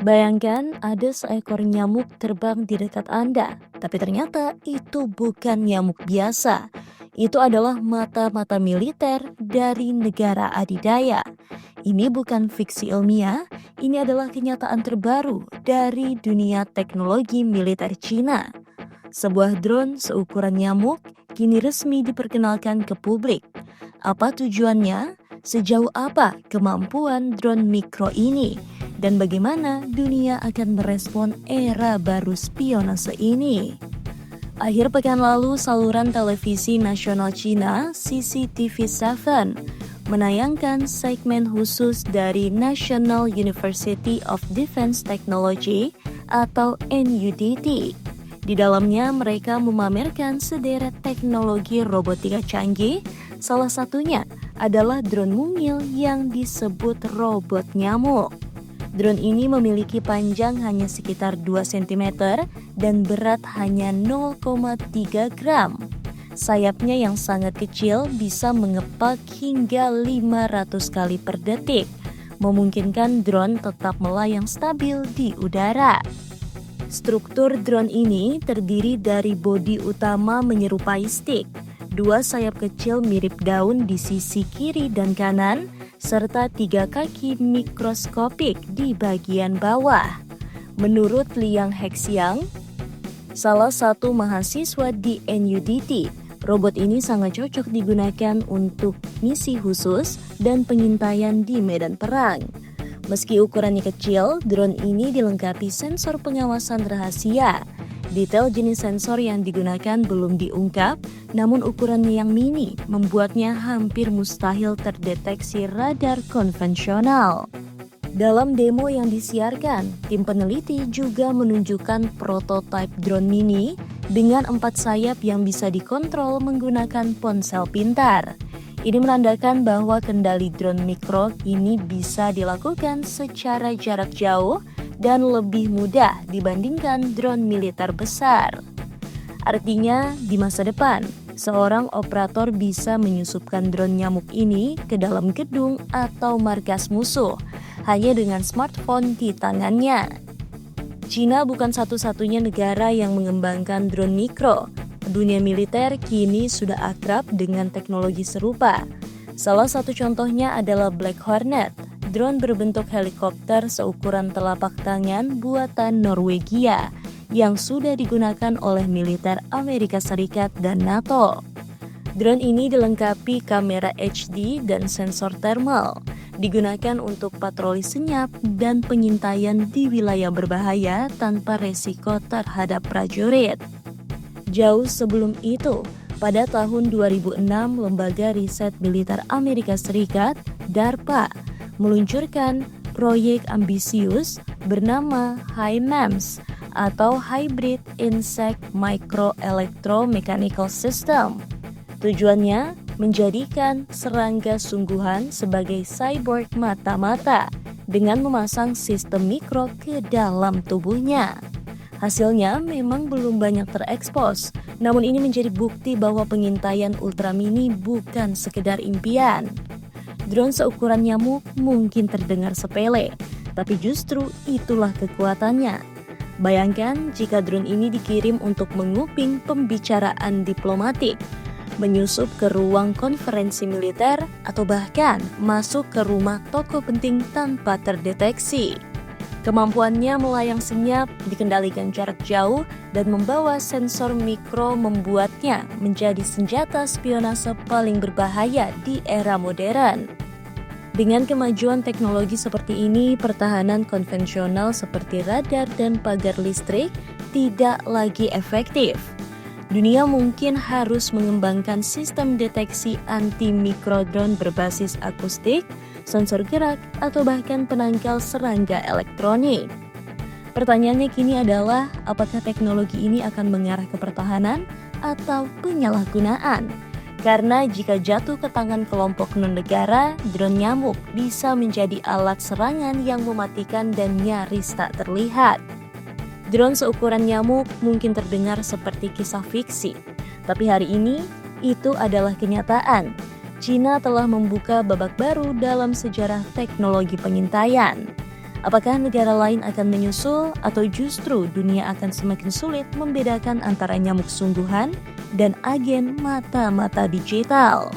Bayangkan ada seekor nyamuk terbang di dekat Anda, tapi ternyata itu bukan nyamuk biasa. Itu adalah mata-mata militer dari negara adidaya. Ini bukan fiksi ilmiah, ini adalah kenyataan terbaru dari dunia teknologi militer Cina. Sebuah drone seukuran nyamuk kini resmi diperkenalkan ke publik. Apa tujuannya? Sejauh apa kemampuan drone mikro ini? Dan bagaimana dunia akan merespon era baru spionase ini? Akhir pekan lalu, saluran televisi nasional Cina, CCTV7, menayangkan segmen khusus dari National University of Defense Technology atau NUDT. Di dalamnya mereka memamerkan sederet teknologi robotika canggih, salah satunya adalah drone mungil yang disebut robot nyamuk. Drone ini memiliki panjang hanya sekitar 2 cm dan berat hanya 0,3 gram. Sayapnya yang sangat kecil bisa mengepak hingga 500 kali per detik, memungkinkan drone tetap melayang stabil di udara. Struktur drone ini terdiri dari bodi utama menyerupai stick, 2 sayap kecil mirip daun di sisi kiri dan kanan, serta 3 kaki mikroskopik di bagian bawah. Menurut Liang Hexiang, salah satu mahasiswa di NUDT, robot ini sangat cocok digunakan untuk misi khusus dan pengintaian di medan perang. Meski ukurannya kecil, drone ini dilengkapi sensor pengawasan rahasia. Detail jenis sensor yang digunakan belum diungkap, namun ukurannya yang mini membuatnya hampir mustahil terdeteksi radar konvensional. Dalam demo yang disiarkan, tim peneliti juga menunjukkan prototipe drone mini dengan 4 sayap yang bisa dikontrol menggunakan ponsel pintar. Ini menandakan bahwa kendali drone mikro ini bisa dilakukan secara jarak jauh dan lebih mudah dibandingkan drone militer besar. Artinya, di masa depan, seorang operator bisa menyusupkan drone nyamuk ini ke dalam gedung atau markas musuh hanya dengan smartphone di tangannya. Cina bukan satu-satunya negara yang mengembangkan drone mikro. Dunia militer kini sudah akrab dengan teknologi serupa. Salah satu contohnya adalah Black Hornet, drone berbentuk helikopter seukuran telapak tangan buatan Norwegia yang sudah digunakan oleh militer Amerika Serikat dan NATO. Drone ini dilengkapi kamera HD dan sensor thermal, digunakan untuk patroli senyap dan pengintaian di wilayah berbahaya tanpa resiko terhadap prajurit. Jauh sebelum itu, pada tahun 2006, lembaga riset militer Amerika Serikat, DARPA, meluncurkan proyek ambisius bernama HIMARS atau Hybrid Insect Microelectromechanical System. Tujuannya menjadikan serangga sungguhan sebagai cyborg mata-mata dengan memasang sistem mikro ke dalam tubuhnya. Hasilnya memang belum banyak terekspos, namun ini menjadi bukti bahwa pengintaian ultra mini bukan sekedar impian. Drone seukuran nyamuk mungkin terdengar sepele, tapi justru itulah kekuatannya. Bayangkan jika drone ini dikirim untuk menguping pembicaraan diplomatik, menyusup ke ruang konferensi militer, atau bahkan masuk ke rumah tokoh penting tanpa terdeteksi. Kemampuannya melayang senyap, dikendalikan jarak jauh, dan membawa sensor mikro membuatnya menjadi senjata spionase paling berbahaya di era modern. Dengan kemajuan teknologi seperti ini, pertahanan konvensional seperti radar dan pagar listrik tidak lagi efektif. Dunia mungkin harus mengembangkan sistem deteksi anti-mikro drone berbasis akustik, sensor gerak, atau bahkan penangkal serangga elektronik. Pertanyaannya kini adalah, apakah teknologi ini akan mengarah ke pertahanan atau penyalahgunaan? Karena jika jatuh ke tangan kelompok non-negara, drone nyamuk bisa menjadi alat serangan yang mematikan dan nyaris tak terlihat. Drone seukuran nyamuk mungkin terdengar seperti kisah fiksi, tapi hari ini itu adalah kenyataan. Cina telah membuka babak baru dalam sejarah teknologi pengintaian. Apakah negara lain akan menyusul atau justru dunia akan semakin sulit membedakan antara nyamuk sungguhan dan agen mata-mata digital?